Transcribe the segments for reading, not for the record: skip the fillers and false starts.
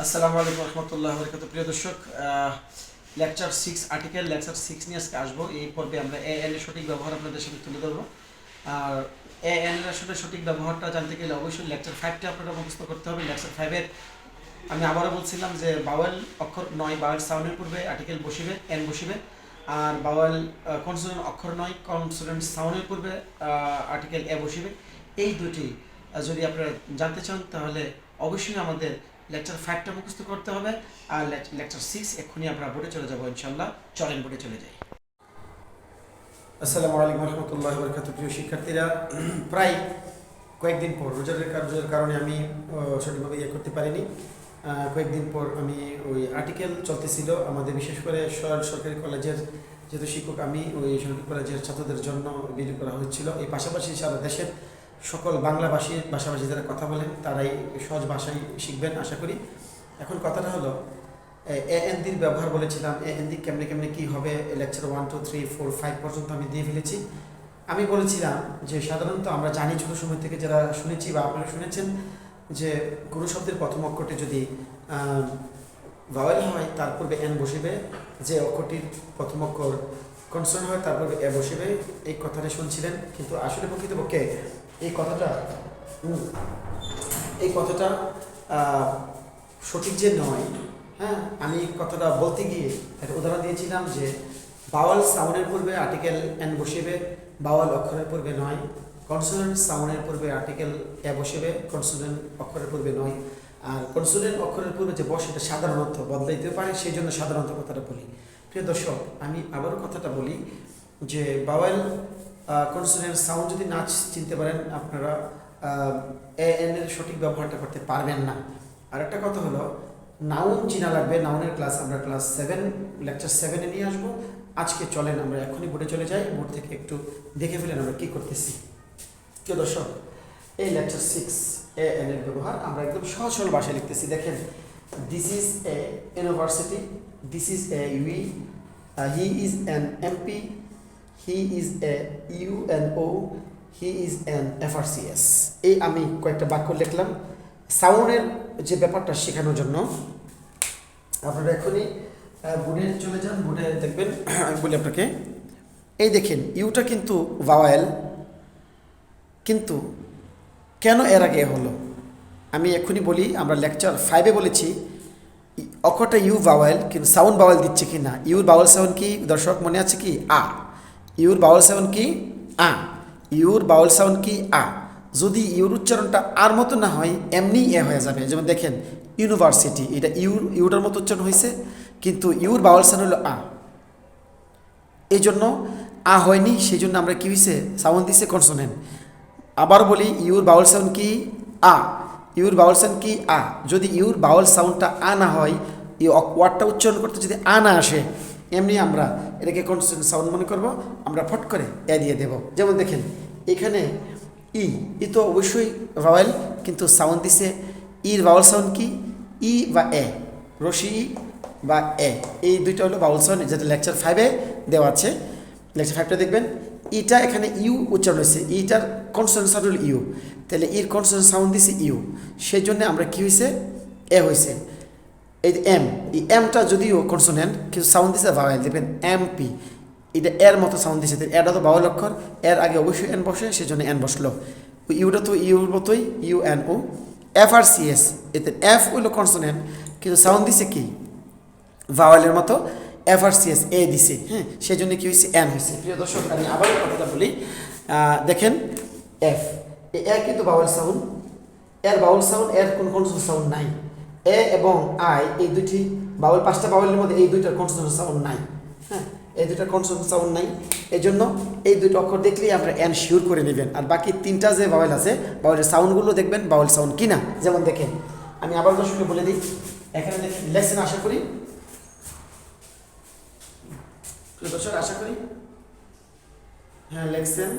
আসসালামু আলাইকুম রহমতুল্লাহ বরকাতুহু। প্রিয় দর্শক, লেকচার 6 আর্টিকেল লেকচার 6 নিয়ে আজকে আসবো। এই পর্বে আমরা এএন এর সঠিক ব্যবহার আপনাদের সাথে তুলে ধরবো। আর এএন এর আসলে সঠিক ব্যবহারটা জানতে গেলে অবশ্যই লেকচার 5টা আপনারা মুখস্থ করতে হবে। লেকচার 5-এর আমি আবারও বলছিলাম যে বাওয়েল অক্ষর নয়, বাওয়েল সাউন্ডের পূর্বে আর্টিকেল বসিবে, এন বসিবে। আর বাওয়েল কনসোনেন্ট অক্ষর নয়, কনসোনেন্ট সাউন্ডের পূর্বে আর্টিকেল এ বসিবে। এই দুটি যদি আপনারা জানতে চান তাহলে অবশ্যই আমাদের লেকচার 5টা মুখস্থ করতে হবে। আর লেকচার 6 এক্ষুনি আমরা বোর্ডে চলে যাবো ইনশাল্লাহ। চলেন বোর্ডে চলে যাই। আসসালামু আলাইকুম রহমতুল্লাহ বরকাতুহু। প্রিয় শিক্ষার্থীরা, প্রায় কয়েকদিন পর রোজার কারণে আমি সঠিকভাবে করতে পারিনি। কয়েকদিন পর আমি ওই আর্টিকেল চলতেছিল আমাদের, বিশেষ করে সরকারি কলেজের যেহেতু শিক্ষক আমি, ওই সরকারি কলেজের ছাত্রদের জন্য বিলি করা হচ্ছিল। এই পাশাপাশি সারা দেশের সকল ভাষাভাষী যারা কথা বলেন তারাই সহজ ভাষায় শিখবেন আশা করি। এখন কথাটা হলো, এএনডির ব্যবহার বলেছিলাম, এএনডি কেমনে কেমনে কী হবে, লেকচার 1 2 3 4 5 পর্যন্ত আমি দিয়ে ফেলেছি। আমি বলেছিলাম যে সাধারণত আমরা জানি ছোটো সময় থেকে যারা শুনেছি বা আপনারা শুনেছেন যে কোনো শব্দের প্রথম অক্ষরটি যদি ভাওয়েল হয় তার পূর্বে এন বসিবে, যে অক্ষরটির প্রথম অক্ষর কনসোনেন্ট হয় তার পূর্বে এ বসিবে। এই কথাটা শুনছিলেন, কিন্তু আসলে প্রকৃতপক্ষে এই কথাটা সঠিক যে নয়। হ্যাঁ, আমি কথাটা বলতে গিয়ে একটা উদাহরণ দিয়েছিলাম যে বাওয়াল সাউন্ডের পূর্বে আর্টিকেল এন বসিবে, বাওয়াল অক্ষরের পূর্বে নয়। কনসোনেন্ট সাউন্ডের পূর্বে আর্টিকেল এ বসিবে, কনসোনেন্ট অক্ষরের পূর্বে নয়। আর কনসোনেন্ট অক্ষরের পূর্বে যে বসে এটা সাধারণত বদলাইতে পারে, সেই জন্য সাধারণত কথাটা বলি। প্রিয় দর্শক, আমি আবারও কথাটা বলি যে বাওয়াল কনসোনেন্ট সাউন্ড যদি না চিনতে পারেন আপনারা এ এন এর সঠিক ব্যবহারটা করতে পারবেন না। আর একটা কথা হলো, নাউন চিনা লাগবে। নাউনের ক্লাস আমরা ক্লাস 7 লেকচার 7-এ নিয়ে আসবো। আজকে চলেন আমরা এখনই বোর্ডে চলে যাই, বোর্ড থেকে একটু দেখে ফেলেন আমরা কী করতেছি। প্রিয় দর্শক, এই লেকচার 6 এ এন এর ব্যবহার আমরা একদম সহজ সরল ভাষায় লিখতেছি। দেখেন, this is a university, this is a we, he is an MP, he is a UNO, he is an FRCS. এই আমি কয়েকটা বাক্য লিখলাম সাউন্ডের যে ব্যাপারটা শেখানোর জন্য। আপনারা এখনই বোর্ডে চলে যান, বোর্ডে দেখবেন। আমি বলি আপনাকে, এই দেখেন ইউটা কিন্তু ভাওয়েল, কিন্তু কেন এর আগে হলো আমি এক্ষুনি বলি। আমরা লেকচার 5-এ বলেছি অক্ষরটা ইউ ভাওয়েল, কিন্তু সাউন্ড ভাওয়েল দিচ্ছে কি না। ইউর ভাওয়েল সাউন্ড কি দর্শক মনে আছে কি? আ। ইউর ভাওয়েল সাউন্ড কি? আ। ইউর ভাওয়েল সাউন্ড কি? আ। যদি ইউর উচ্চারণটা আর মতো না হয়, এমনি এ হয়ে যাবে। যেমন দেখেন, ইউনিভার্সিটি, এটা ইউটার মতো উচ্চারণ হয়েছে, কিন্তু ইউর ভাওয়েল সাউন্ড হলো আ। এই জন্য আ হয়নি, সেই জন্য আমরা কী হয়েছে, সাউন্ড দিছে কনসোনেন্ট। আবার বলি, ইউর ভাওয়েল সাউন্ড কি? আ। ইউর ভাওয়েল সাউন্ড কি? আ। যদি ইউর ভাওয়েল সাউন্ডটা আ না হয়, এই ওয়ার্ডটা উচ্চারণ করতে যদি আ না আসে, এমনি আমরা এটাকে কনসোনেন্ট সাউন্ড মনে করব, আমরা ফট করে এ দিয়ে দেব। যেমন দেখেন এখানে ই তো অবশ্যই ভাওয়েল, কিন্তু সাউন্ড দিছে ইর ভাওয়েল সাউন্ড কি? ই বা এ, রশি ই বা এ, এই দুইটা হলো ভাওয়েল সাউন্ড, যেটা লেকচার 5-এ দেওয়া আছে। লেকচার 5টা দেখবেন, ইটা এখানে ইউ উচ্চারণ হয়েছে, ইটার কনসোনেন্ট সাউন্ড হল ইউ, তাহলে ইর কনসোনেন্ট সাউন্ড দিছে ইউ, সেই জন্য আমরা কী হয়েছে, এ হয়েছে। এই এম, এই এমটা যদিও কনসোনেন্ট কিন্তু সাউন্ড দিছে ভাওয়েল, দেখবেন এমপি, এটা এর মতো সাউন্ড দিছে, এটা তো ভাওয়েল অক্ষর, এর আগে অবশ্যই এন বসে, সেই জন্য এন বসলো। ইউটা তো ইউর মতোই, U N O. F R C S, এতে এফ হইল কনসোনেন্ট, কিন্তু সাউন্ড দিছে কি ভাওয়েলের মতো, এফ আর সি এস এ দিছে। হ্যাঁ, সেই জন্য কী হয়েছে, এন হয়েছে। প্রিয় দর্শক, আমি আবার কথাটা বলি। দেখেন এফ, এ কিন্তু ভাওয়েল সাউন্ড, এর ভাওয়েল সাউন্ড, এর কোনো কনসোনেন্ট সাউন্ড নাই। এ এবং আই, এই দুইটি ভাওয়েল, 5টা ভাওয়েলের মধ্যে এই দুইটার কনসোনেন্ট সাউন্ড নাই। হ্যাঁ, এই দুইটার কনসোনেন্ট সাউন্ড নাই। এই জন্য এই দুইটা অক্ষর দেখলেই আমরা এন শিওর করে নেবেন। আর বাকি 3টা যে ভাওয়েল আছে, ভাওয়েলের সাউন্ডগুলো দেখবেন ভাওয়েল সাউন্ড কিনা। যেমন দেখেন, আমি আবার দর্শককে বলে দিই, এখানে দেখেন লেখছেন, আশা করি দর্শক, আশা করি হ্যাঁ লেখছেন।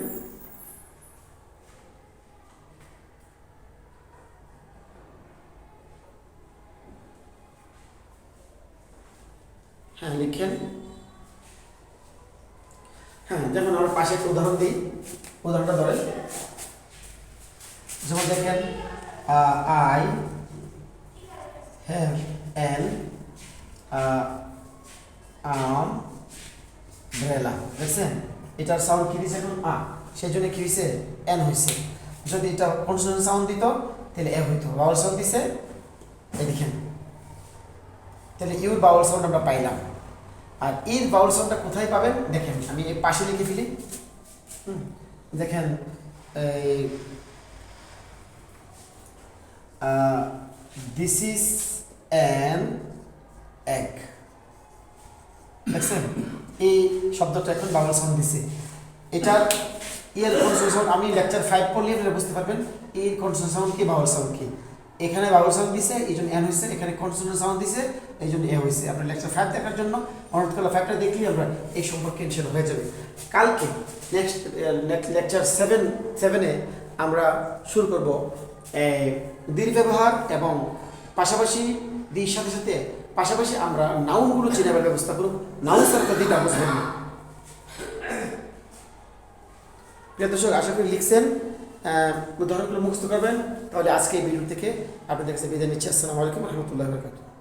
হ্যাঁ লিখেন। হ্যাঁ, যেমন আমরা পাশে একটা উদাহরণ দিই, উদাহরণটা ধরেন। যেমন দেখেন, আই হ্যাভ অ্যান আমব্রেলা, দেখছেন এটার সাউন্ড কি দিয়েছে এখন সেই জন্য কি হয়েছে এন হয়েছে। যদি এটা কনসোনেন্ট সাউন্ড দিত তাহলে এ হইতো, বাউল সাউন্ড দিছে এই দেখেন, তাহলে ইউর বাউল সাউন্ড আমরা পাইলাম। আর এর বাউল সাউন্ডটা কোথায় পাবেন দেখেন, আমি এই পাশে লিখে ফেলি। দেখেন এই দিস ইজ অ্যান এগ, দেখছেন এই শব্দটা এখন বাউল সাউন্ড দিছে। এটার এর কনসোনেন্ট সাউন্ড আমি লেকচার 5 পড়লে আপনারা বুঝতে পারবেন এর কনসোনেন্ট সাউন্ড কি বাউল সাউন্ড কি। এখানে বাউল সাউন্ড দিছে এই জন্য এন হয়েছে, এখানে কনসোনেন্ট সাউন্ড দিছে এই জন্য এ হয়েছে। আপনার লেকচার 5 দেখার জন্য অনুরোধ করলে 5টা দেখলেই আমরা এই সম্পর্কে ইনশাআল্লাহ হয়ে যাবে। কালকে নেক্সট লেকচার 7-এ আমরা শুরু করব দীর ব্যবহার এবং পাশাপাশি দির সাথে সাথে পাশাপাশি আমরা নাউনগুলো চেনাবার ব্যবস্থা করব। নাউন সার্কেল দিটা বুঝবেন না। প্রিয় দর্শক, আশা করি লিখছেন, উদাহরণগুলো মুখস্থ করবেন। তাহলে আজকে এই ভিডিও থেকে আপনাদের কাছে বিদায় নিচ্ছি। আসসালামু আলাইকুম ওয়া রাহমাতুল্লাহি ওয়া বারাকাতুহু।